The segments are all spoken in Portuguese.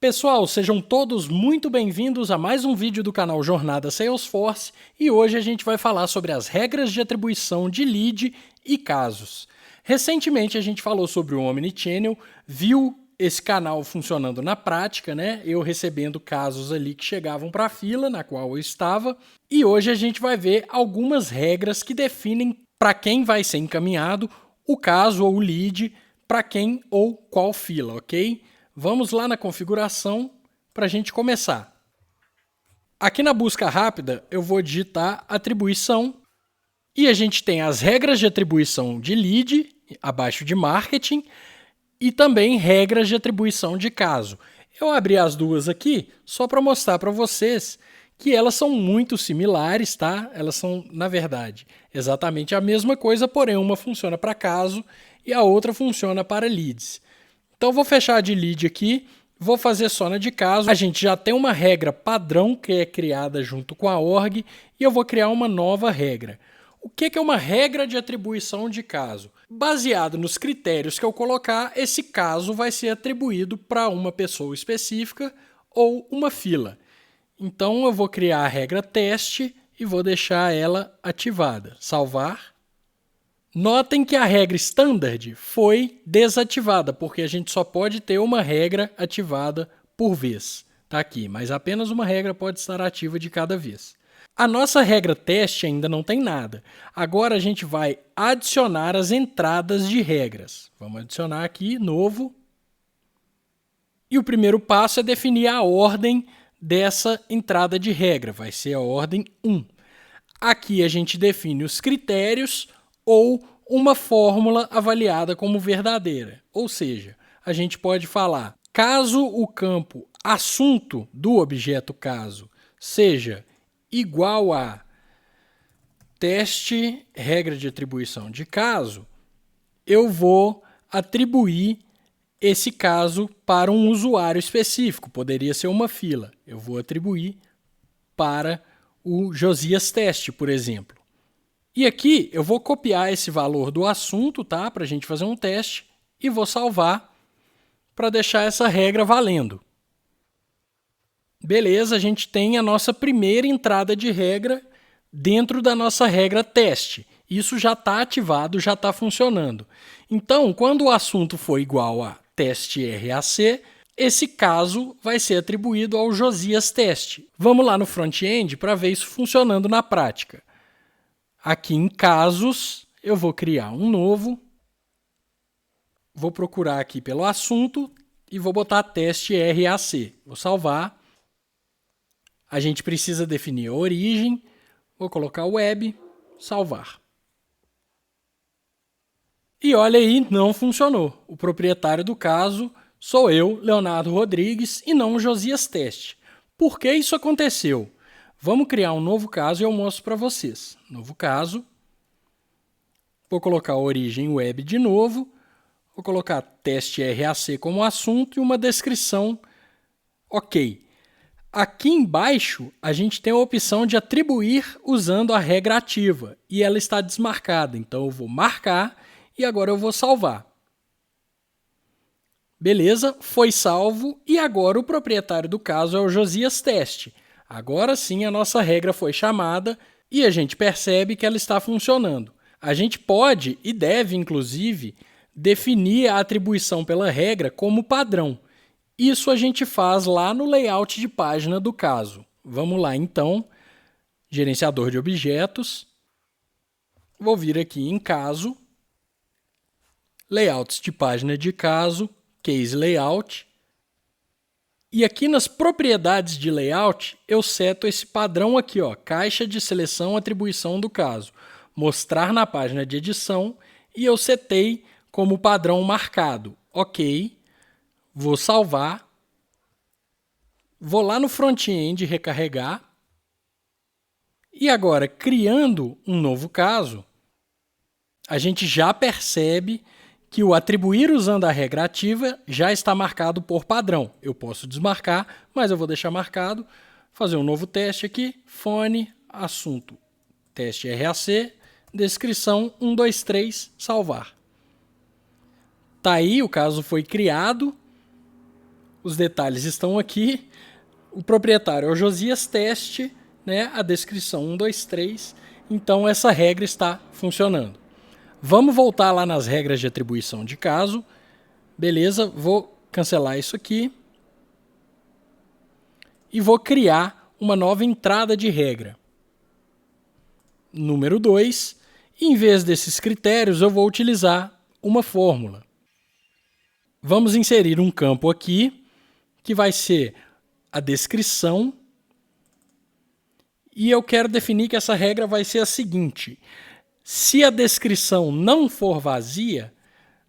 Pessoal, sejam todos muito bem-vindos a mais um vídeo do canal Jornada Salesforce e hoje a gente vai falar sobre as regras de atribuição de lead e casos. Recentemente a gente falou sobre o Omnichannel, viu esse canal funcionando na prática, né? Eu recebendo casos ali que chegavam para a fila na qual eu estava, e hoje a gente vai ver algumas regras que definem para quem vai ser encaminhado o caso ou o lead, para quem ou qual fila, ok? Vamos lá na configuração para a gente começar. Aqui na busca rápida eu vou digitar atribuição e a gente tem as regras de atribuição de lead, abaixo de marketing, e também regras de atribuição de caso. Eu abri as duas aqui só para mostrar para vocês que elas são muito similares, tá? Elas são, na verdade, exatamente a mesma coisa, porém uma funciona para caso e a outra funciona para leads. Então vou fechar a de lead aqui, vou fazer só na de caso. A gente já tem uma regra padrão que é criada junto com a org e eu vou criar uma nova regra. O que é uma regra de atribuição de caso? Baseado nos critérios que eu colocar, esse caso vai ser atribuído para uma pessoa específica ou uma fila. Então eu vou criar a regra teste e vou deixar ela ativada. Salvar. Notem que a regra standard foi desativada, porque a gente só pode ter uma regra ativada por vez. Está aqui, mas apenas uma regra pode estar ativa de cada vez. A nossa regra teste ainda não tem nada. Agora a gente vai adicionar as entradas de regras. Vamos adicionar aqui, novo. E o primeiro passo é definir a ordem dessa entrada de regra. Vai ser a ordem 1. Aqui a gente define os critérios ou uma fórmula avaliada como verdadeira. Ou seja, a gente pode falar, caso o campo assunto do objeto caso seja igual a teste regra de atribuição de caso, eu vou atribuir esse caso para um usuário específico, poderia ser uma fila. Eu vou atribuir para o Josias Teste, por exemplo. E aqui eu vou copiar esse valor do assunto, tá? Para a gente fazer um teste e vou salvar para deixar essa regra valendo. Beleza, a gente tem a nossa primeira entrada de regra dentro da nossa regra teste. Isso já está ativado, já está funcionando. Então, quando o assunto for igual a teste RAC, esse caso vai ser atribuído ao Josias Teste. Vamos lá no front-end para ver isso funcionando na prática. Aqui em casos, eu vou criar um novo, vou procurar aqui pelo assunto e vou botar teste RAC. Vou salvar. A gente precisa definir a origem, vou colocar web, salvar. E olha aí, não funcionou. O proprietário do caso sou eu, Leonardo Rodrigues, e não o Josias Teste. Por que isso aconteceu? Vamos criar um novo caso e eu mostro para vocês. Novo caso. Vou colocar a origem web de novo. Vou colocar teste RAC como assunto e uma descrição. Ok. Aqui embaixo, a gente tem a opção de atribuir usando a regra ativa. E ela está desmarcada. Então, eu vou marcar e agora eu vou salvar. Beleza, foi salvo e agora o proprietário do caso é o Josias Teste. Agora sim a nossa regra foi chamada e a gente percebe que ela está funcionando. A gente pode e deve, inclusive, definir a atribuição pela regra como padrão. Isso a gente faz lá no layout de página do caso. Vamos lá então, gerenciador de objetos. Vou vir aqui em caso, layouts de página de caso, case layout. E aqui nas propriedades de layout, eu seto esse padrão aqui, ó, caixa de seleção atribuição do caso. Mostrar na página de edição e eu setei como padrão marcado. Ok, vou salvar. Vou lá no front-end recarregar. E agora, criando um novo caso, a gente já percebe que o atribuir usando a regra ativa já está marcado por padrão. Eu posso desmarcar, mas eu vou deixar marcado. Fazer um novo teste aqui, fone, assunto, teste RAC, descrição 1, 2, 3, salvar. Tá aí, o caso foi criado. Os detalhes estão aqui. O proprietário é o Josias Teste, né? A descrição 1, 2, 3. Então essa regra está funcionando. Vamos voltar lá nas regras de atribuição de caso. Beleza, vou cancelar isso aqui. E vou criar uma nova entrada de regra. Número 2. Em vez desses critérios, eu vou utilizar uma fórmula. Vamos inserir um campo aqui, que vai ser a descrição. E eu quero definir que essa regra vai ser a seguinte. Se a descrição não for vazia,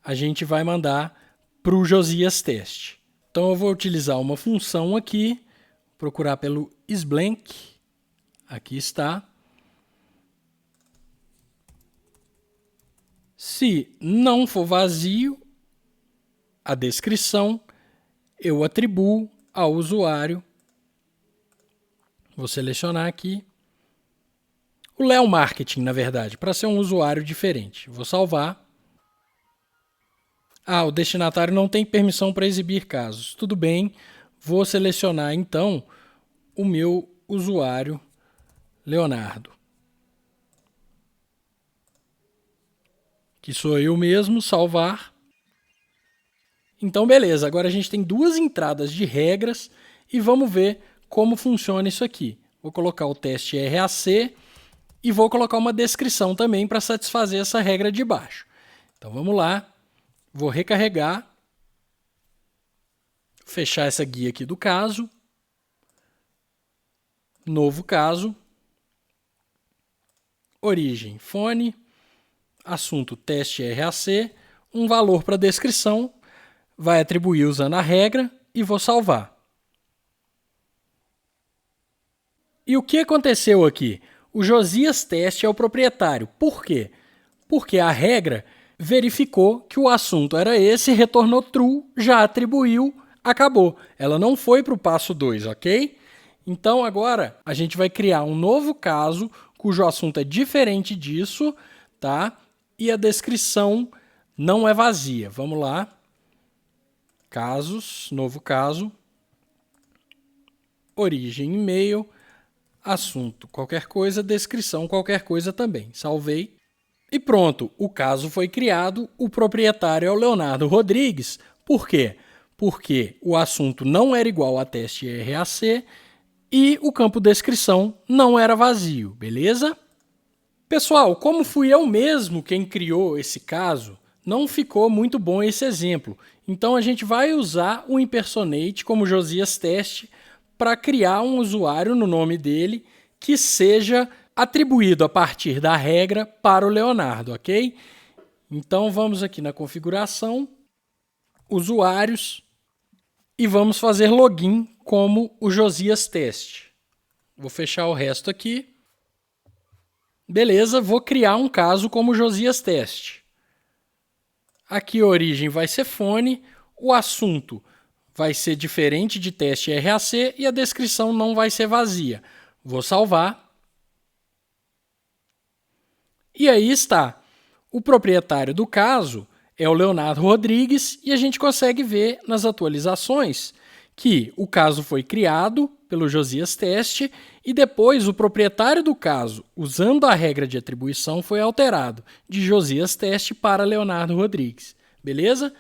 a gente vai mandar para o Josias Teste. Então eu vou utilizar uma função aqui, procurar pelo isBlank. Aqui está. Se não for vazio a descrição, eu atribuo ao usuário. Vou selecionar aqui o Léo Marketing, na verdade, para ser um usuário diferente. Vou salvar. O destinatário não tem permissão para exibir casos. Tudo bem, vou selecionar então o meu usuário Leonardo, que sou eu mesmo, salvar. Então beleza, agora a gente tem duas entradas de regras e vamos ver como funciona isso aqui. Vou colocar o teste RAC e vou colocar uma descrição também para satisfazer essa regra de baixo. Então vamos lá, vou recarregar, fechar essa guia aqui do caso, novo caso, origem fone, assunto teste RAC, um valor para descrição, vai atribuir usando a regra e vou salvar. E o que aconteceu aqui? O Josias Teste é o proprietário. Por quê? Porque a regra verificou que o assunto era esse, retornou true, já atribuiu, acabou. Ela não foi para o passo 2, ok? Então agora a gente vai criar um novo caso cujo assunto é diferente disso, tá? E a descrição não é vazia. Vamos lá. Casos, novo caso. Origem e-mail. Assunto qualquer coisa, descrição qualquer coisa também. Salvei. E pronto, o caso foi criado, o proprietário é o Leonardo Rodrigues. Por quê? Porque o assunto não era igual a teste RAC e o campo descrição não era vazio, beleza? Pessoal, como fui eu mesmo quem criou esse caso, não ficou muito bom esse exemplo. Então a gente vai usar o impersonate como Josias Teste para criar um usuário no nome dele que seja atribuído a partir da regra para o Leonardo, ok? Então vamos aqui na configuração, usuários, e vamos fazer login como o Josias Teste. Vou fechar o resto aqui. Beleza, vou criar um caso como Josias Teste. Aqui a origem vai ser fone, o assunto vai ser diferente de teste RAC e a descrição não vai ser vazia. Vou salvar. E aí está. O proprietário do caso é o Leonardo Rodrigues e a gente consegue ver nas atualizações que o caso foi criado pelo Josias Teste e depois o proprietário do caso, usando a regra de atribuição, foi alterado de Josias Teste para Leonardo Rodrigues. Beleza?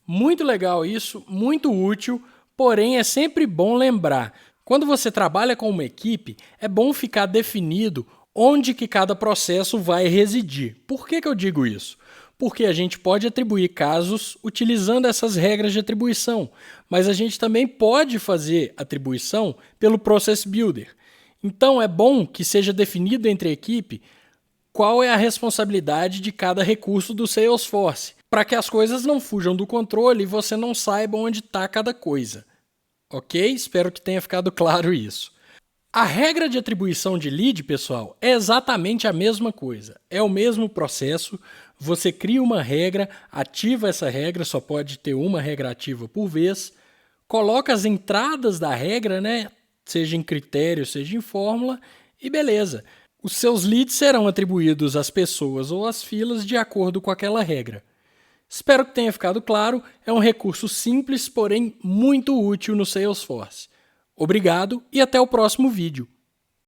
Muito legal isso, muito útil, porém é sempre bom lembrar, quando você trabalha com uma equipe, é bom ficar definido onde que cada processo vai residir. Por que eu digo isso? Porque a gente pode atribuir casos utilizando essas regras de atribuição, mas a gente também pode fazer atribuição pelo Process Builder. Então é bom que seja definido entre a equipe qual é a responsabilidade de cada recurso do Salesforce, para que as coisas não fujam do controle e você não saiba onde está cada coisa. Ok? Espero que tenha ficado claro isso. A regra de atribuição de lead, pessoal, é exatamente a mesma coisa. É o mesmo processo. Você cria uma regra, ativa essa regra, só pode ter uma regra ativa por vez, coloca as entradas da regra, né? Seja em critério, seja em fórmula, e beleza. Os seus leads serão atribuídos às pessoas ou às filas de acordo com aquela regra. Espero que tenha ficado claro, é um recurso simples, porém muito útil no Salesforce. Obrigado e até o próximo vídeo.